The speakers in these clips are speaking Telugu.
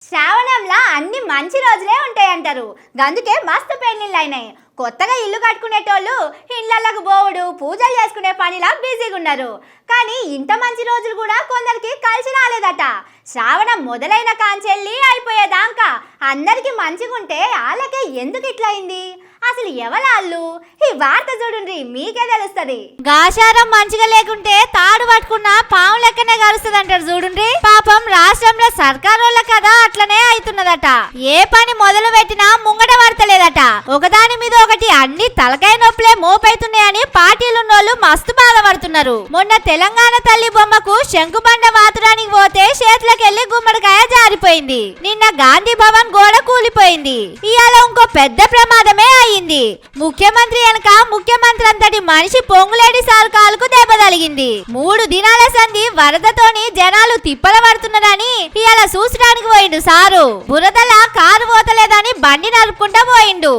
శ్రావణంలో అన్ని మంచి రోజులే ఉంటాయంటారు. అందుకే మస్తు పెళ్లిళ్ళు అయినాయి. కొత్తగా ఇల్లు కట్టుకునేటోళ్ళు ఇళ్లలకు పోవుడు పూజలు చేసుకునే పనిలా బిజీగా ఉన్నారు. కానీ ఇంత మంచి రోజులు కూడా కొందరికి కలిసి రాలేదట. శ్రావణం మొదలైన కాంచెల్లి అయిపోయేదాకా అందరికి మంచిగుంటే వాళ్ళకే ఎందుకు ఇట్లయింది? అసలు ఎవరాళ్ళు? ఈ వార్త చూడండి, మీకే తెలుస్తుంది. గాశారం మంచిగా లేకుంటే తాడు పట్టుకున్న పాము లెక్కనే కలుస్తుంది అంటారు చూడండి. పాపం రాష్ట్రంలో సర్కారోళ్ళ కదా అట్లనే అవుతున్నదట. ఏ పని మొదలు పెట్టినా ముంగట పడతలేదట. ఒకదాని మీద ఒకటి అన్ని తలకాయ నొప్పులే మోపైతున్నాయని పార్టీలున్నోళ్ళు మస్తు బాధపడుతున్నారు. మొన్న తెలంగాణ తల్లి బొమ్మకు శంకుబండ వాతుడానికి పోతే చేతులకెళ్లి గుమ్మడికాయ జారిపోయింది. నిన్న గాంధీ భవన్ గోడ కూలిపోయింది. ఇవాళ ఇంకో పెద్ద ప్రమాదమే అయింది. ముఖ్యమంత్రి వెనక ముఖ్యమంత్రి అంతటి మనిషి పొంగులేడి సారు కాలుకు దెబ్బ తగిలింది. 3 దినాల సంధి వరదతోని జనాలు తిప్పల పడుతున్నారని ఇవాళ చూసడానికి పోయిండు సారు. బురదల కారు పోతలేదని బండి నడుపుకుంటా పోయిండు.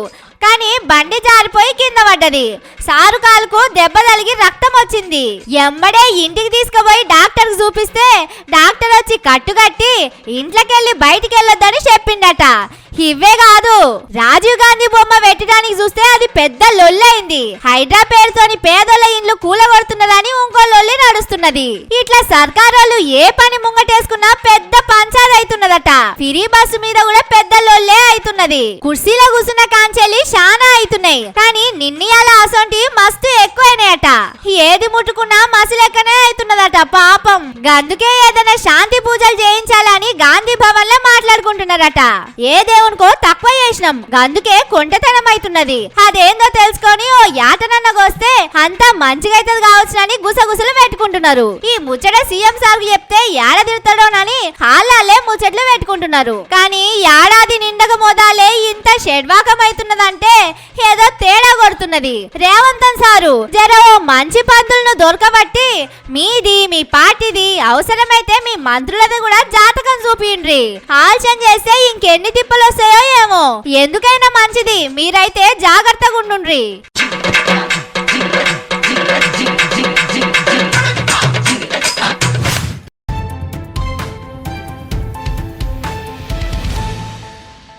కానీ బండి జారిపోయి కింద పడ్డది. సారు కాలుకు దెబ్బ తగిలి రక్తం వచ్చింది. ఎంబడే ఇంటికి తీసుకుపోయి డాక్టర్ చూపిస్తే డాక్టర్ వచ్చి కట్టుకట్టి ఇంట్లోకెళ్ళి బయటికి వెళ్ళొద్దని చెప్పిండట. ఇవే కాదు, రాజీవ్ గాంధీ బొమ్మ పెట్టడానికి చూస్తే అది పెద్ద లొల్లైంది. హైడ్రా పేరుతోని పేదోళ్ళ ఇండ్లు కూలగొడుతున్నారని ఇంకో లొల్లి నడుస్తున్నది. ఇట్లా సర్కారోళ్ళు ఏ పని ముంగటేసుకున్నా పెద్ద పంచాయతీ అవుతున్నదట. ఫ్రీ బస్సు మీద కూడా పెద్ద లొల్లే అవుతున్నది. కుర్చీలో కూర్చున్న కాంచెల్లి చాలా అవుతున్నాయి. కానీ నిన్నయాల అసొంటి మస్తు ఎక్కువైనాయట. ఏది ముట్టుకున్నా మసిలెక్కనే అవుతున్నదట పాపం. అందుకే ఏదైనా శాంతి పూజలు చేయించాలని గాంధీ భవన్ లో మాట్లాడుకుంటున్నారట. ఏ దేవునికో తక్కువ చేసినాం, అందుకే కొంటతనం అవుతున్నది. అదేందో తెలుసుకొని ఓ యాతనన్నగొస్తే అంతా మంచిగా అవుతుంది కావచ్చునని గుసగుసలు పెట్టుకుంటున్నారు. ఈ ముచ్చట సీఎం సార్ చెప్తే ఏడాదిడతాడోనని హాలాలే ముచ్చట్లు పెట్టుకుంటున్నారు. కానీ ఏడాది నిండక మోదాలే ఇంత షెడ్వాకం అవుతున్నదంటే ఏదో తేడా కొడుతున్నది. రేవంతన్ సారు జర ఓ మంచి పంతులను దొరకబట్టి మీది మీ పార్టీది అవసరమైతే మీ మంత్రులది కూడా జాతకం చూపిండ్రి. ఆలోచన చేస్తే ఇంకెన్ని తిప్పలు వస్తాయో ఏమో. ఎందుకైనా మంచిది, మీరైతే జాగ్రత్తగా ఉండుండ్రి.